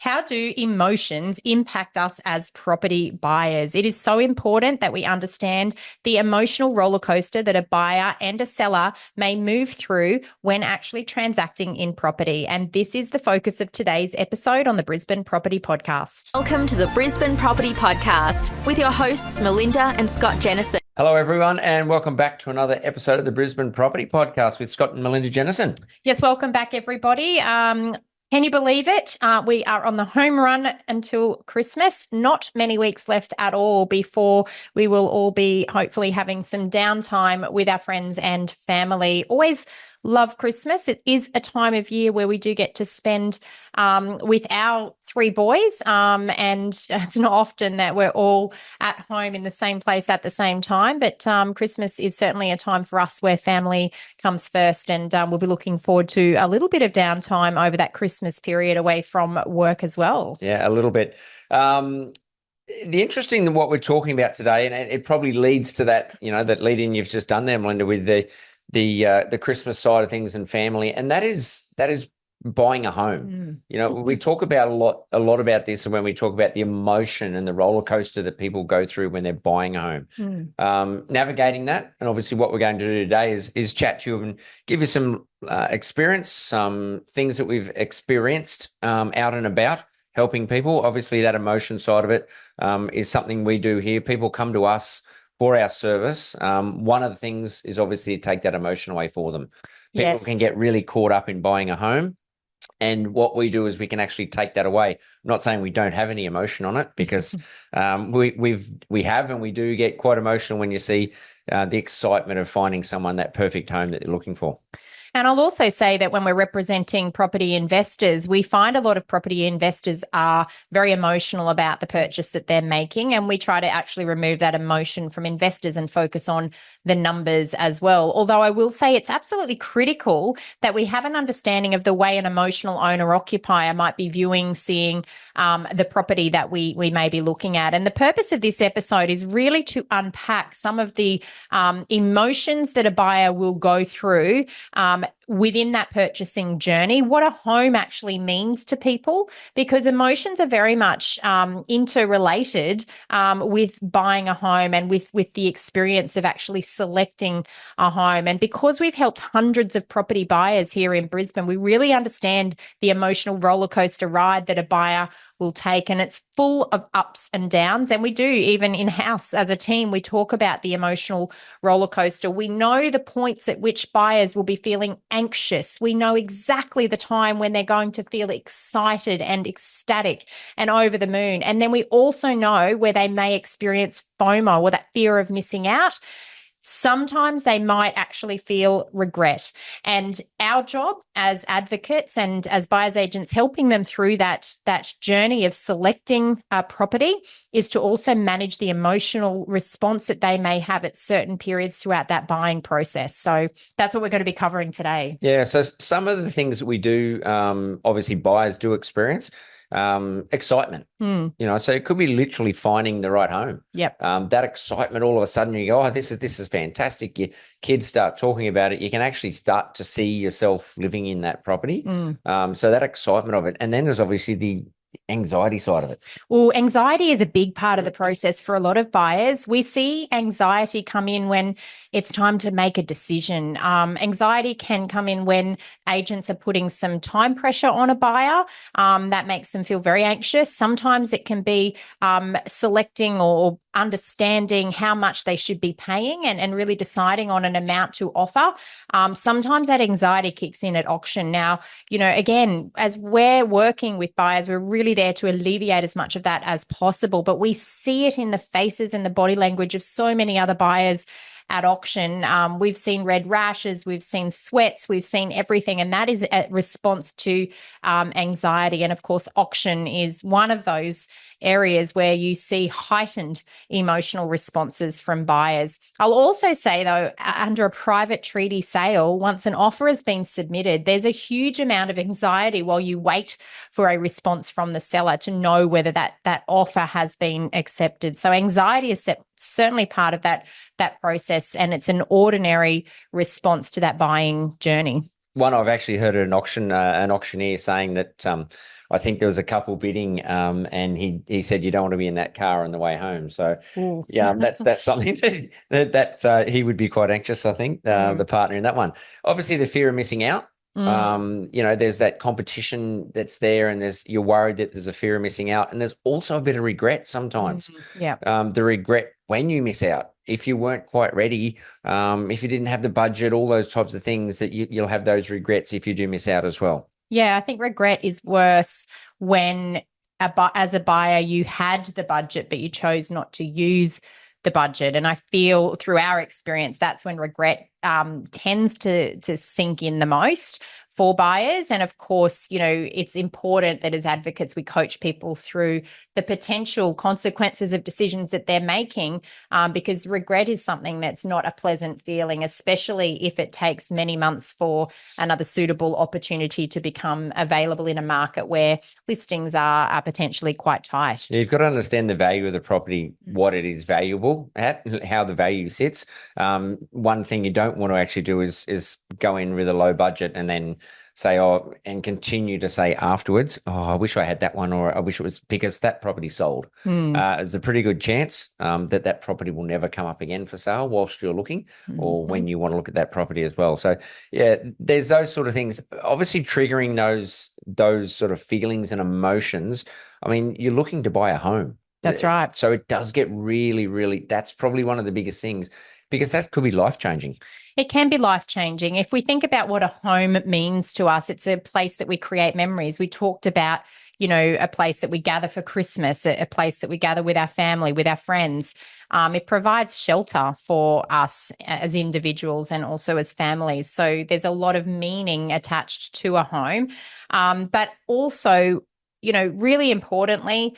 How do emotions impact us as property buyers? It is so important that we understand the emotional roller coaster that a buyer and a seller may move through when actually transacting in property. And this is the focus of today's episode on the Brisbane Property Podcast. Welcome to the Brisbane Property Podcast with your hosts Melinda and Scott Jennison. Hello, everyone, and welcome back to another episode of the Brisbane Property Podcast with Scott and Melinda Jennison. Yes, welcome back, everybody. Can you believe it? We are on the home run until Christmas. Not many weeks left at all before we will all be hopefully having some downtime with our friends and family. Always love Christmas. It is a time of year where we do get to spend with our three boys, and it's not often that we're all at home in the same place at the same time, but Christmas is certainly a time for us where family comes first, and we'll be looking forward to a little bit of downtime over that Christmas period away from work as well. Yeah, a little bit. The interesting what we're talking about today, and it probably leads to that, that lead in you've just done there, Melinda, with the Christmas side of things and family, and that is buying a home. We talk about a lot about this, and when we talk about the emotion and the roller coaster that people go through when they're buying a home, navigating that. And obviously, what we're going to do today is chat to you and give you some experience, some things that we've experienced out and about helping people. Obviously, that emotion side of it is something we do here. People come to us for our service. One of the things is obviously to take that emotion away for them. People can get really caught up in buying a home. And what we do is we can actually take that away. I'm not saying we don't have any emotion on it, because we have, and we do get quite emotional when you see the excitement of finding someone that perfect home that they're looking for. And I'll also say that when we're representing property investors, we find a lot of property investors are very emotional about the purchase that they're making, and we try to actually remove that emotion from investors and focus on the numbers as well. Although I will say it's absolutely critical that we have an understanding of the way an emotional owner-occupier might be viewing, seeing the property that we may be looking at. And the purpose of this episode is really to unpack some of the emotions that a buyer will go through within that purchasing journey, what a home actually means to people, because emotions are very much interrelated with buying a home and with the experience of actually selecting a home. And because we've helped hundreds of property buyers here in Brisbane, we really understand the emotional roller coaster ride that a buyer will take, and it's full of ups and downs. And we do, even in-house as a team, we talk about the emotional roller coaster. We know the points at which buyers will be feeling anxious. We know exactly the time when they're going to feel excited and ecstatic and over the moon. And then we also know where they may experience FOMO, or that fear of missing out. Sometimes they might actually feel regret. And our job as advocates and as buyer's agents helping them through that journey of selecting a property is to also manage the emotional response that they may have at certain periods throughout that buying process. So that's what we're going to be covering today. Yeah, so some of the things that we do, obviously buyers do experience. Excitement, so it could be literally finding the right home. Yep. That excitement, all of a sudden you go, oh, this is fantastic. Your kids start talking about it. You can actually start to see yourself living in that property. So that excitement of it. And then there's obviously the anxiety side of it. Well, anxiety is a big part of the process for a lot of buyers. We see anxiety come in when it's time to make a decision. Anxiety can come in when agents are putting some time pressure on a buyer. That makes them feel very anxious. Sometimes it can be selecting or understanding how much they should be paying and really deciding on an amount to offer. Sometimes that anxiety kicks in at auction. Now, again, as we're working with buyers, we're really there to alleviate as much of that as possible, but we see it in the faces and the body language of so many other buyers at auction. We've seen red rashes, we've seen sweats, we've seen everything, and that is a response to anxiety. And of course, auction is one of those areas where you see heightened emotional responses from buyers. I'll also say, though, under a private treaty sale, once an offer has been submitted, there's a huge amount of anxiety while you wait for a response from the seller to know whether that offer has been accepted. So anxiety is certainly part of that process, and it's an ordinary response to that buying journey. one I've actually heard at an auction, an auctioneer saying that I think there was a couple bidding, and he said you don't want to be in that car on the way home. So Ooh. yeah, that's something that he would be quite anxious. I think the partner in that one. Obviously, the fear of missing out. There's that competition that's there, and you're worried that there's a fear of missing out, and there's also a bit of regret sometimes. Yeah. The regret when you miss out, if you weren't quite ready, if you didn't have the budget, all those types of things that you'll have those regrets if you do miss out as well. Yeah, I think regret is worse when as a buyer you had the budget but you chose not to use the budget. And I feel through our experience, that's when regret tends to sink in the most for buyers. And of course, it's important that as advocates, we coach people through the potential consequences of decisions that they're making, because regret is something that's not a pleasant feeling, especially if it takes many months for another suitable opportunity to become available in a market where listings are potentially quite tight. Yeah, you've got to understand the value of the property, what it is valuable at, how the value sits. One thing you don't want to actually do is go in with a low budget and then say, and continue to say afterwards, I wish I had that one, or I wish it was, because that property sold. There's a pretty good chance that property will never come up again for sale whilst you're looking, or when you want to look at that property as well. So yeah, there's those sort of things, obviously triggering those sort of feelings and emotions. I mean, you're looking to buy a home. That's right. So it does get really, really, that's probably one of the biggest things, because that could be life-changing. It can be life-changing. If we think about what a home means to us, it's a place that we create memories. We talked about, a place that we gather for Christmas, a place that we gather with our family, with our friends. It provides shelter for us as individuals and also as families. So there's a lot of meaning attached to a home. But also, really importantly,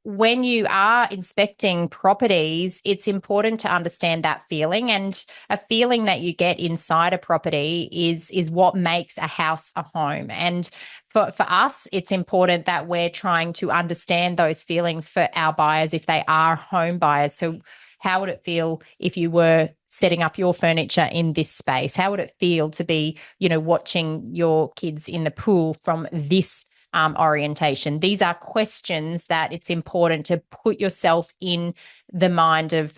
when you are inspecting properties, it's important to understand that feeling, and a feeling that you get inside a property is what makes a house a home. And for us, it's important that we're trying to understand those feelings for our buyers if they are home buyers. So how would it feel if you were setting up your furniture in this space? How would it feel to be, watching your kids in the pool from this orientation? These are questions that it's important to put yourself in the mind of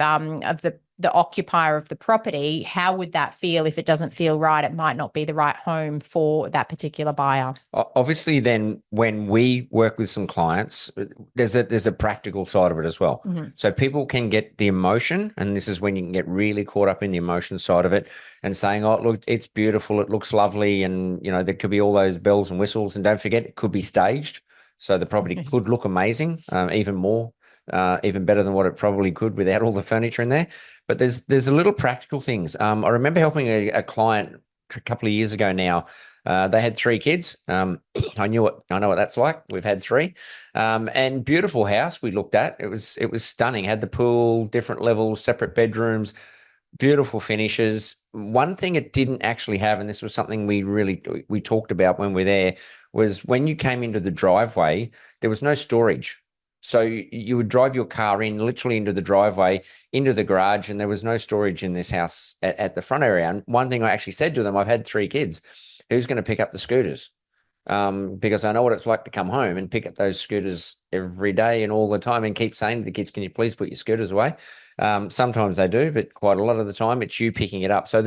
the occupier of the property. How would that feel? If it doesn't feel right, it might not be the right home for that particular buyer. Obviously, then when we work with some clients, there's a practical side of it as well. So people can get the emotion, and this is when you can get really caught up in the emotion side of it and saying, look, it's beautiful, it looks lovely, and there could be all those bells and whistles, and don't forget, it could be staged, so the property could look amazing, even better than what it probably could without all the furniture in there. But there's a little practical things. I remember helping a client a couple of years ago now. They had 3 kids. I know what that's like. We've had 3, and beautiful house we looked at. It was stunning. Had the pool, different levels, separate bedrooms, beautiful finishes. One thing it didn't actually have, and this was something we talked about when we were there, was when you came into the driveway, there was no storage. So you would drive your car in, literally into the driveway, into the garage, and there was no storage in this house at the front area. And one thing I actually said to them, I've had 3 kids. Who's going to pick up the scooters? Because I know what it's like to come home and pick up those scooters every day and all the time, and keep saying to the kids, can you please put your scooters away? Sometimes they do, but quite a lot of the time it's you picking it up. So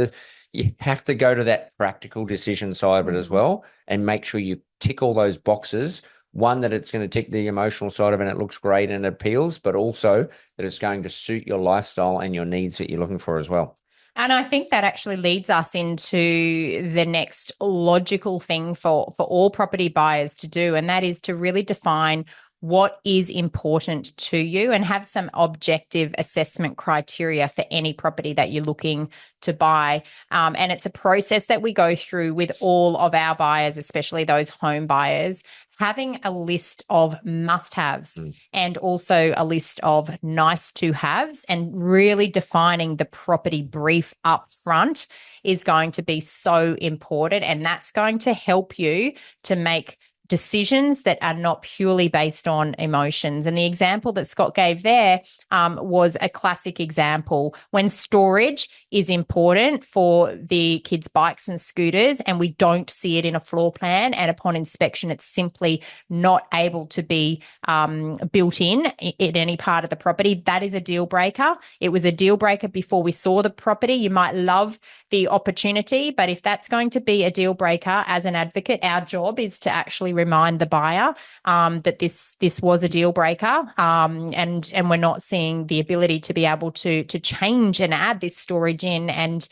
you have to go to that practical decision side of it as well, and make sure you tick all those boxes. One, that it's going to tick the emotional side of it and it looks great and appeals, but also that it's going to suit your lifestyle and your needs that you're looking for as well. And I think that actually leads us into the next logical thing for all property buyers to do, and that is to really define what is important to you and have some objective assessment criteria for any property that you're looking to buy. And it's a process that we go through with all of our buyers, especially those home buyers, having a list of must-haves and also a list of nice-to-haves, and really defining the property brief up front is going to be so important. And that's going to help you to make decisions that are not purely based on emotions. And the example that Scott gave there was a classic example. When storage is important for the kids' bikes and scooters and we don't see it in a floor plan, and upon inspection it's simply not able to be built in any part of the property, that is a deal breaker. It was a deal breaker before we saw the property. You might love the opportunity, but if that's going to be a deal breaker, as an advocate, our job is to actually remind the buyer that this was a deal breaker, and we're not seeing the ability to be able to change and add this storage in. And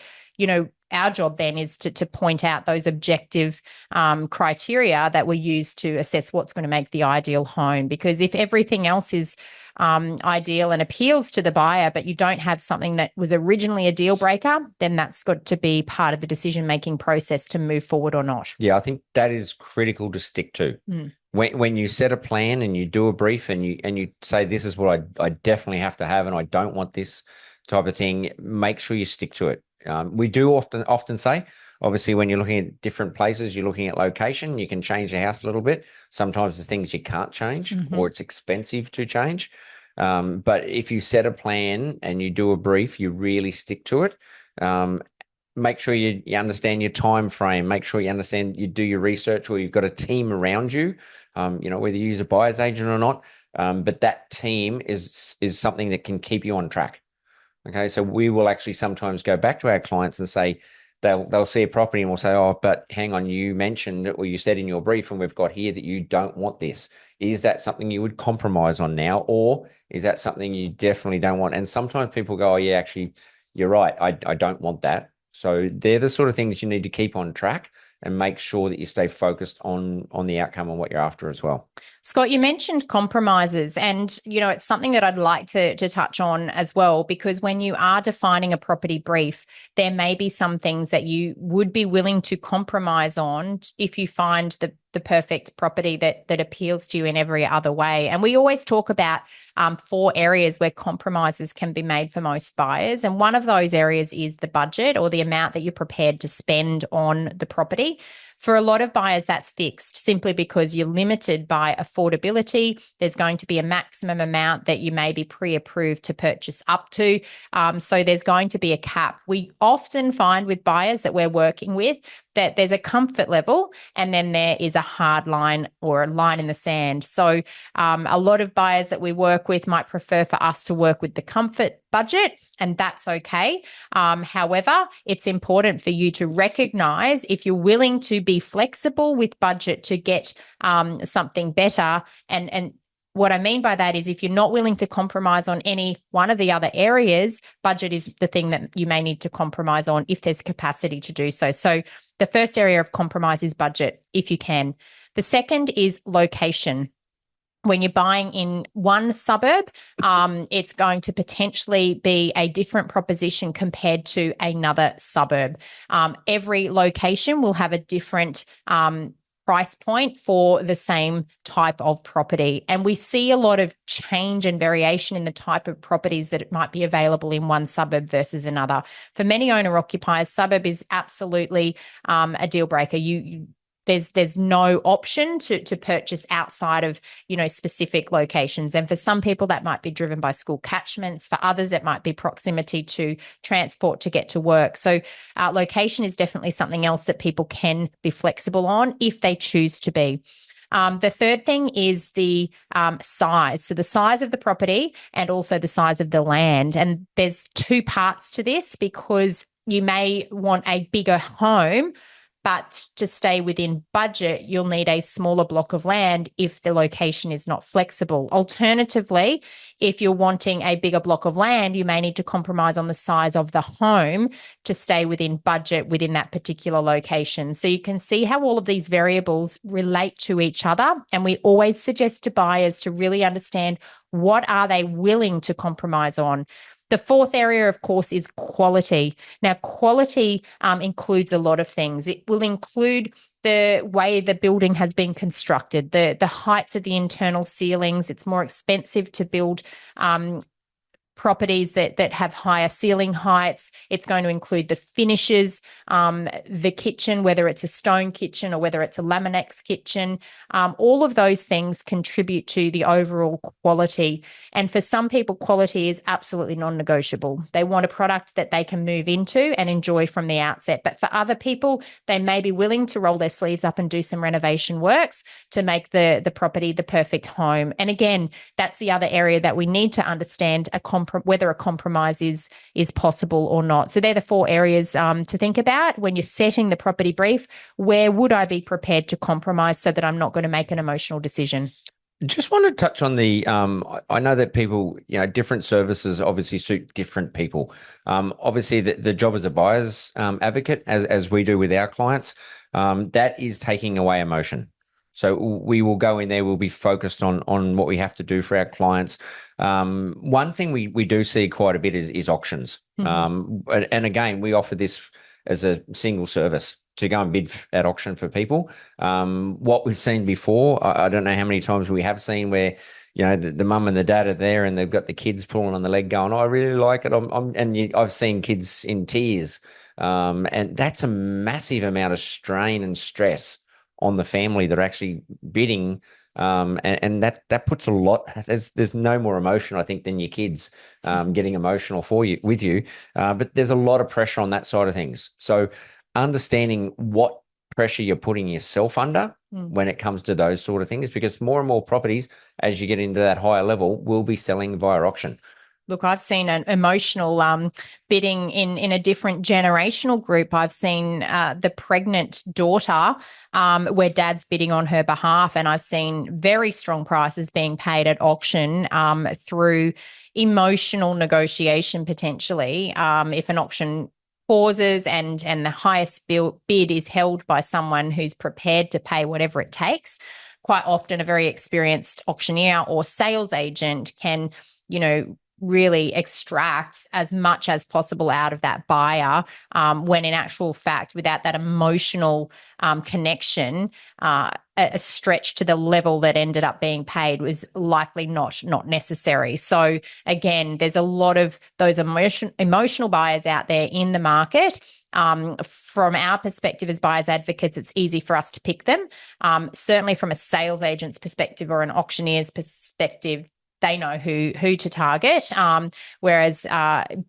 our job then is to point out those objective criteria that we use to assess what's going to make the ideal home. Because if everything else is ideal and appeals to the buyer, but you don't have something that was originally a deal breaker, then that's got to be part of the decision-making process to move forward or not. Yeah, I think that is critical to stick to. When you set a plan and you do a brief and you say, this is what I definitely have to have and I don't want this type of thing, make sure you stick to it. We do often say, obviously, when you're looking at different places, you're looking at location, you can change the house a little bit. Sometimes the things you can't change or it's expensive to change. But if you set a plan and you do a brief, you really stick to it. Make sure you understand your time frame. Make sure you understand, you do your research, or you've got a team around you, whether you use a buyer's agent or not. But that team is something that can keep you on track. Okay, so we will actually sometimes go back to our clients and say, they'll see a property and we'll say, oh, but hang on, you mentioned or you said in your brief, and we've got here that you don't want this. Is that something you would compromise on now, or is that something you definitely don't want? And sometimes people go, oh yeah, actually, you're right, I don't want that. So they're the sort of things you need to keep on track and make sure that you stay focused on the outcome and what you're after as well. Scott, you mentioned compromises, and it's something that I'd like to touch on as well, because when you are defining a property brief, there may be some things that you would be willing to compromise on if you find the perfect property that appeals to you in every other way. And we always talk about 4 areas where compromises can be made for most buyers. And one of those areas is the budget, or the amount that you're prepared to spend on the property. For a lot of buyers, that's fixed simply because you're limited by affordability. There's going to be a maximum amount that you may be pre-approved to purchase up to. So there's going to be a cap. We often find with buyers that we're working with that there's a comfort level, and then there is a hard line or a line in the sand. So a lot of buyers that we work with might prefer for us to work with the comfort budget, and that's okay. However, it's important for you to recognize if you're willing to be flexible with budget to get something better. And what I mean by that is if you're not willing to compromise on any one of the other areas, budget is the thing that you may need to compromise on if there's capacity to do so. So the first area of compromise is budget, if you can. The second is location. When you're buying in one suburb, it's going to potentially be a different proposition compared to another suburb. Every location will have a different price point for the same type of property. And we see a lot of change and variation in the type of properties that it might be available in one suburb versus another. For many owner-occupiers, suburb is absolutely a deal breaker. There's no option to purchase outside of, specific locations. And for some people, that might be driven by school catchments. For others, it might be proximity to transport to get to work. So location is definitely something else that people can be flexible on if they choose to be. The third thing is the size. So the size of the property and also the size of the land. And there's 2 parts to this, because you may want a bigger home, but to stay within budget, you'll need a smaller block of land if the location is not flexible. Alternatively, if you're wanting a bigger block of land, you may need to compromise on the size of the home to stay within budget within that particular location. So you can see how all of these variables relate to each other. And we always suggest to buyers to really understand what are they willing to compromise on. The fourth area, of course, is quality. Now, quality includes a lot of things. It will include the way the building has been constructed, the heights of the internal ceilings. It's more expensive to build properties that have higher ceiling heights. It's going to include the finishes, the kitchen, whether it's a stone kitchen or whether it's a Laminex kitchen. All of those things contribute to the overall quality. And for some people, quality is absolutely non-negotiable. They want a product that they can move into and enjoy from the outset. But for other people, they may be willing to roll their sleeves up and do some renovation works to make the property the perfect home. And again, that's the other area that we need to understand whether a compromise is possible or not. So they're the 4 areas to think about when you're setting the property brief. Where would I be prepared to compromise so that I'm not going to make an emotional decision? Just want to touch on I know that people, different services obviously suit different people. Obviously, the job as a buyer's advocate, as we do with our clients, that is taking away emotion. So we will go in there, we'll be focused on what we have to do for our clients. One thing we do see quite a bit is auctions. Mm-hmm. And again, we offer this as a single service to go and bid at auction for people. What we've seen before, I don't know how many times we have seen where, the mum and the dad are there and they've got the kids pulling on the leg going, I really like it. I've seen kids in tears. And that's a massive amount of strain and stress on the family that are actually bidding. And that puts a lot, there's no more emotion, I think, than your kids getting emotional with you. But there's a lot of pressure on that side of things. So understanding what pressure you're putting yourself under when it comes to those sort of things, because more and more properties, as you get into that higher level, will be selling via auction. Look, I've seen an emotional bidding in a different generational group. I've seen the pregnant daughter where dad's bidding on her behalf, and I've seen very strong prices being paid at auction through emotional negotiation potentially. If an auction pauses and the highest bid is held by someone who's prepared to pay whatever it takes, quite often a very experienced auctioneer or sales agent can, really extract as much as possible out of that buyer, when in actual fact, without that emotional connection, a stretch to the level that ended up being paid was likely not necessary. So again, there's a lot of those emotional buyers out there in the market. From our perspective as buyers advocates, it's easy for us to pick them. Certainly from a sales agent's perspective or an auctioneer's perspective, they know who to target, whereas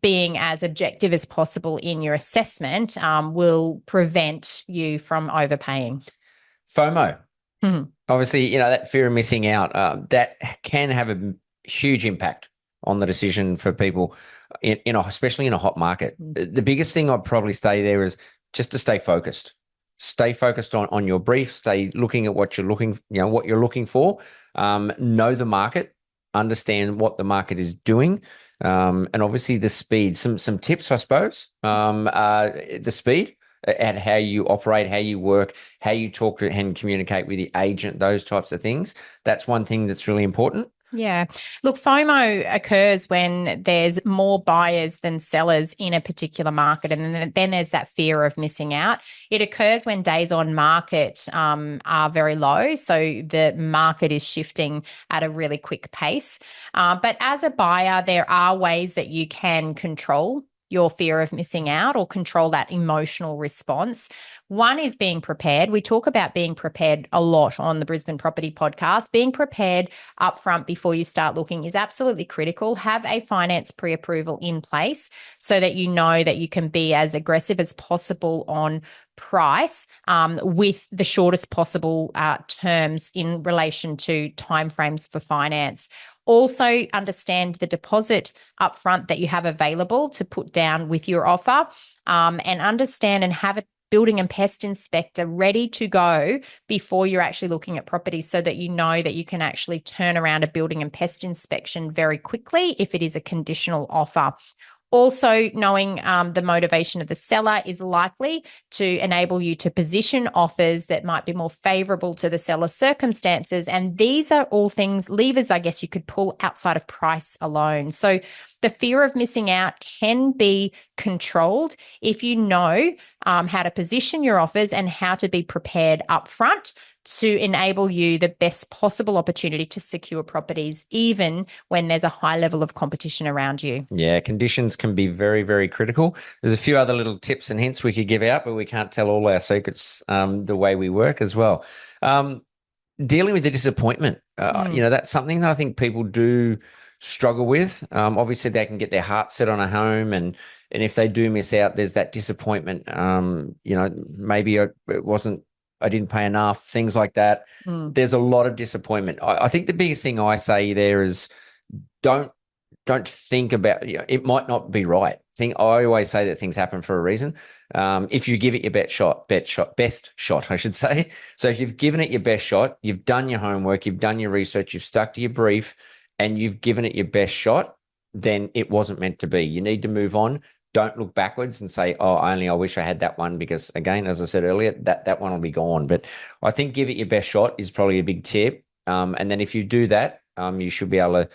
being as objective as possible in your assessment will prevent you from overpaying. FOMO. Mm-hmm. Obviously, that fear of missing out, that can have a huge impact on the decision for people, especially in a hot market. Mm-hmm. The biggest thing I'd probably say there is just to stay focused. Stay focused on your brief. Stay looking at what you're looking for. Know the market. Understand what the market is doing, and obviously the speed. Some tips, I suppose. The speed at how you operate, how you work, how you talk to and communicate with the agent, those types of things. That's one thing that's really important. Yeah. Look, FOMO occurs when there's more buyers than sellers in a particular market. And then there's that fear of missing out. It occurs when days on market are very low. So the market is shifting at a really quick pace. But as a buyer, there are ways that you can control your fear of missing out or control that emotional response. One is being prepared. We talk about being prepared a lot on the Brisbane Property Podcast. Being prepared upfront before you start looking is absolutely critical. Have a finance pre-approval in place so that you know that you can be as aggressive as possible on price with the shortest possible terms in relation to timeframes for finance. Also understand the deposit upfront that you have available to put down with your offer, and understand and have a building and pest inspector ready to go before you're actually looking at properties so that you know that you can actually turn around a building and pest inspection very quickly if it is a conditional offer. Also, knowing the motivation of the seller is likely to enable you to position offers that might be more favorable to the seller's circumstances. And these are all things, levers, I guess you could pull outside of price alone. So the fear of missing out can be controlled if you know how to position your offers and how to be prepared upfront to enable you the best possible opportunity to secure properties, even when there's a high level of competition around you. Yeah, conditions can be very, very critical. There's a few other little tips and hints we could give out, but we can't tell all our secrets the way we work as well. Dealing with the disappointment, that's something that I think people do struggle with. Obviously, they can get their heart set on a home, and if they do miss out, there's that disappointment. Maybe I didn't pay enough, things like that. There's a lot of disappointment. I think the biggest thing I say there is don't think about, it might not be right. I always say that things happen for a reason. If you give it your best shot, I should say. So if you've given it your best shot, you've done your homework, you've done your research, you've stuck to your brief, and you've given it your best shot, then it wasn't meant to be. You need to move on. Don't look backwards and say, I wish I had that one, because again, as I said earlier, that one will be gone. But I think give it your best shot is probably a big tip. And then if you do that, you should be able to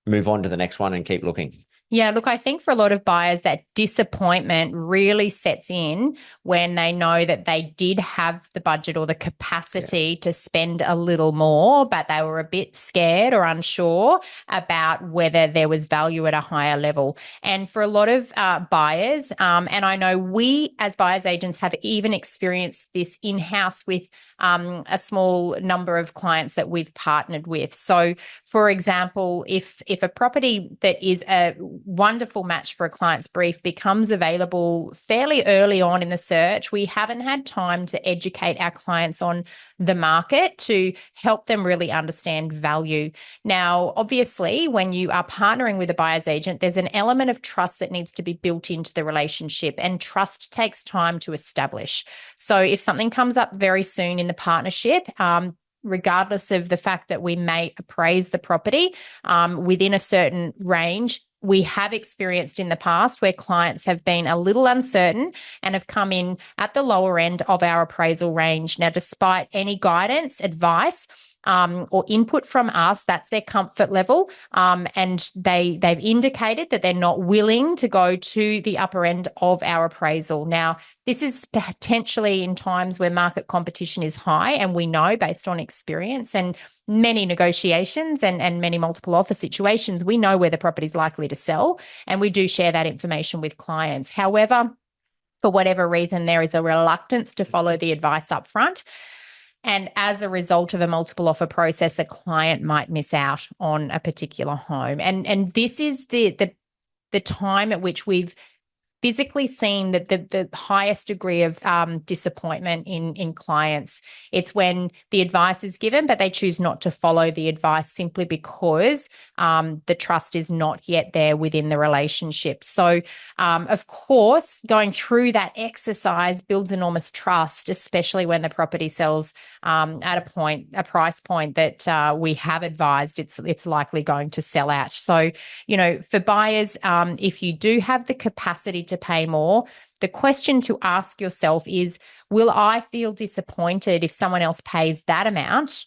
move on to the next one and keep looking. Yeah, look, I think for a lot of buyers, that disappointment really sets in when they know that they did have the budget or the capacity to spend a little more, but they were a bit scared or unsure about whether there was value at a higher level. And for a lot of buyers, and I know we as buyers agents have even experienced this in-house with a small number of clients that we've partnered with. So, for example, if a property that is a wonderful match for a client's brief becomes available fairly early on in the search, we haven't had time to educate our clients on the market to help them really understand value. Now, obviously, when you are partnering with a buyer's agent, there's an element of trust that needs to be built into the relationship, and trust takes time to establish. So if something comes up very soon in the partnership, regardless of the fact that we may appraise the property within a certain range, we have experienced in the past where clients have been a little uncertain and have come in at the lower end of our appraisal range. Now, despite any guidance, advice, or input from us, that's their comfort level, and they've indicated that they're not willing to go to the upper end of our appraisal. Now, this is potentially in times where market competition is high, and we know based on experience and many negotiations and many multiple offer situations, we know where the property is likely to sell, and we do share that information with clients. However, for whatever reason, there is a reluctance to follow the advice up front. And as a result of a multiple offer process, a client might miss out on a particular home. And this is the time at which we've physically seen the highest degree of disappointment in clients. It's when the advice is given, but they choose not to follow the advice simply because the trust is not yet there within the relationship. So, of course, going through that exercise builds enormous trust, especially when the property sells at a price point that we have advised it's likely going to sell at. So, for buyers, if you do have the capacity to pay more, the question to ask yourself is, will I feel disappointed if someone else pays that amount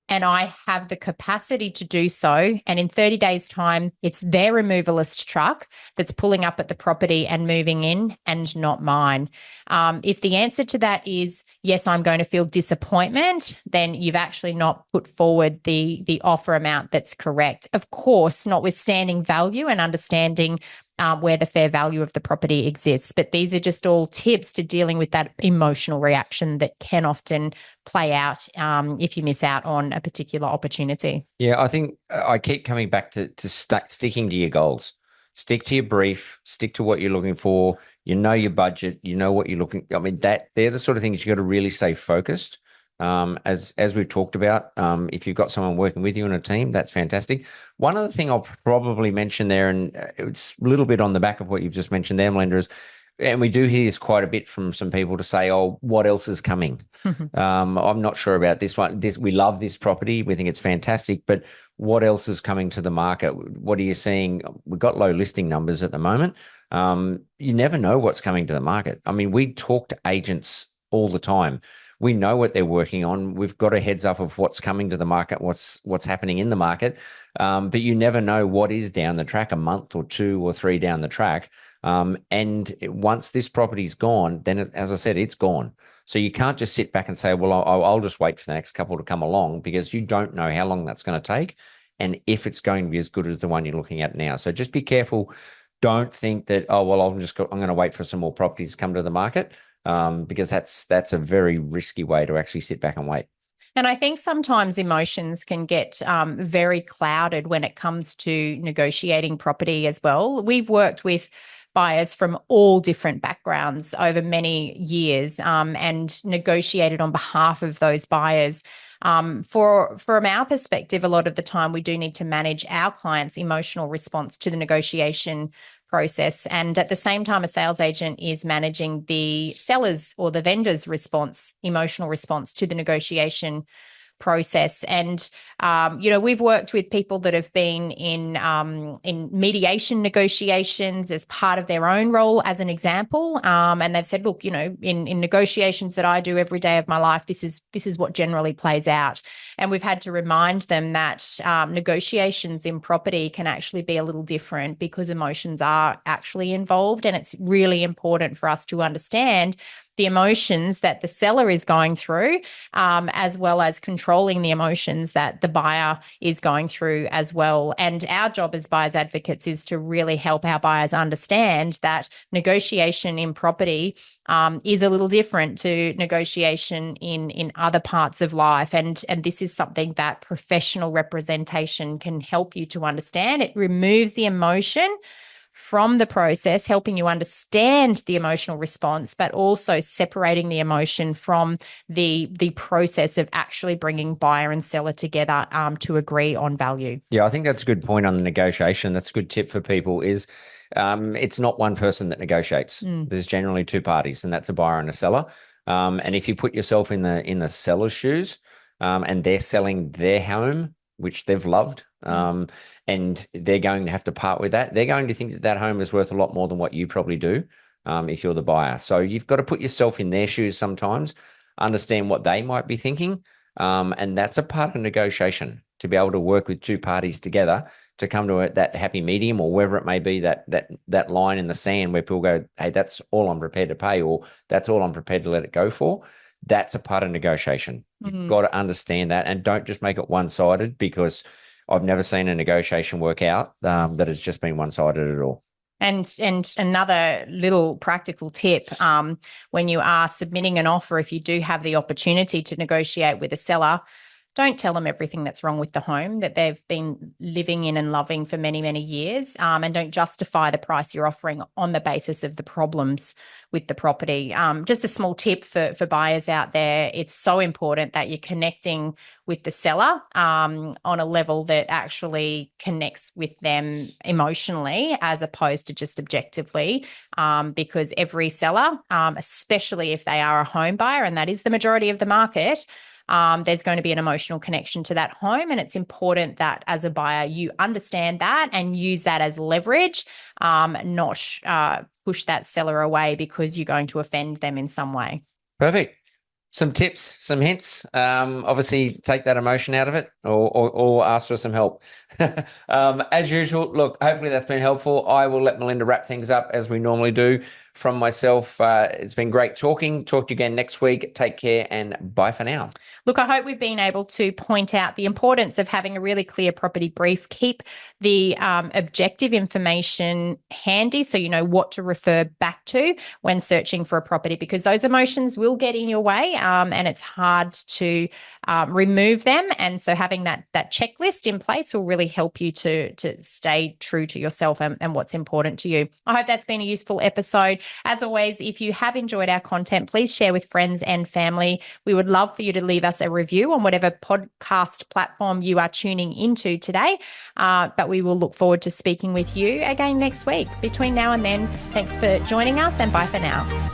and I have the capacity to do so, and in 30 days' time, it's their removalist truck that's pulling up at the property and moving in and not mine? If the answer to that is, yes, I'm going to feel disappointment, then you've actually not put forward the offer amount that's correct. Of course, notwithstanding value and understanding where the fair value of the property exists. But these are just all tips to dealing with that emotional reaction that can often play out if you miss out on a particular opportunity. Yeah, I think I keep coming back to sticking to your goals. Stick to your brief, stick to what you're looking for. You know your budget, you know what you're looking. I mean, they're the sort of things you got to really stay focused. As we've talked about, if you've got someone working with you in a team, that's fantastic. One other thing I'll probably mention there, and it's a little bit on the back of what you've just mentioned there, Melinda, is, and we do hear this quite a bit from some people to say, oh, what else is coming? I'm not sure about this one. We love this property. We think it's fantastic, but what else is coming to the market? What are you seeing? We've got low listing numbers at the moment. You never know what's coming to the market. I mean, we talk to agents all the time. We know what they're working on. We've got a heads up of what's coming to the market, what's happening in the market. But you never know what is down the track, a month or 2 or 3 down the track. Once this property's gone, then as I said, it's gone. So you can't just sit back and say, well, I'll just wait for the next couple to come along, because you don't know how long that's going to take and if it's going to be as good as the one you're looking at now. So just be careful. Don't think that, oh, well, I'm going to wait for some more properties to come to the market, because that's a very risky way to actually sit back and wait. And I think sometimes emotions can get very clouded when it comes to negotiating property as well. We've worked with buyers from all different backgrounds over many years and negotiated on behalf of those buyers. From our perspective, a lot of the time we do need to manage our clients' emotional response to the negotiation process. And at the same time, a sales agent is managing the seller's or the vendor's emotional response to the negotiation process. And we've worked with people that have been in mediation negotiations as part of their own role, as an example, and they've said, look, in negotiations that I do every day of my life, this is what generally plays out. And we've had to remind them that negotiations in property can actually be a little different because emotions are actually involved, and it's really important for us to understand the emotions that the seller is going through, as well as controlling the emotions that the buyer is going through as well. And our job as buyers advocates is to really help our buyers understand that negotiation in property is a little different to negotiation in other parts of life. And this is something that professional representation can help you to understand. It removes the emotion from the process, helping you understand the emotional response, but also separating the emotion from the process of actually bringing buyer and seller together to agree on value. Yeah, I think that's a good point on the negotiation. That's a good tip for people is it's not one person that negotiates. There's generally two parties, and that's a buyer and a seller. And if you put yourself in the seller's shoes and they're selling their home, which they've loved, and they're going to have to part with that, they're going to think that home is worth a lot more than what you probably do if you're the buyer. So you've got to put yourself in their shoes sometimes, understand what they might be thinking, and that's a part of negotiation, to be able to work with two parties together to come to that happy medium, or wherever it may be, that line in the sand where people go, hey, that's all I'm prepared to pay, or that's all I'm prepared to let it go for. That's a part of negotiation. You've got to understand that, and don't just make it one-sided, because I've never seen a negotiation work out that has just been one-sided at all. And another little practical tip, when you are submitting an offer, if you do have the opportunity to negotiate with a seller, don't tell them everything that's wrong with the home that they've been living in and loving for many, many years, and don't justify the price you're offering on the basis of the problems with the property. Just a small tip for buyers out there. It's so important that you're connecting with the seller on a level that actually connects with them emotionally, as opposed to just objectively, because every seller, especially if they are a home buyer, and that is the majority of the market, there's going to be an emotional connection to that home. And it's important that as a buyer, you understand that and use that as leverage, not push that seller away because you're going to offend them in some way. Perfect. Some tips, some hints. Obviously, take that emotion out of it, or ask for some help. As usual, look, hopefully that's been helpful. I will let Melinda wrap things up as we normally do. From myself, it's been great talking. Talk to you again next week. Take care and bye for now. Look, I hope we've been able to point out the importance of having a really clear property brief. Keep the objective information handy so you know what to refer back to when searching for a property, because those emotions will get in your way and it's hard to remove them. And so having that checklist in place will really help you to stay true to yourself and what's important to you. I hope that's been a useful episode. As always, if you have enjoyed our content, please share with friends and family. We would love for you to leave us a review on whatever podcast platform you are tuning into today. But we will look forward to speaking with you again next week. Between now and then, thanks for joining us and bye for now.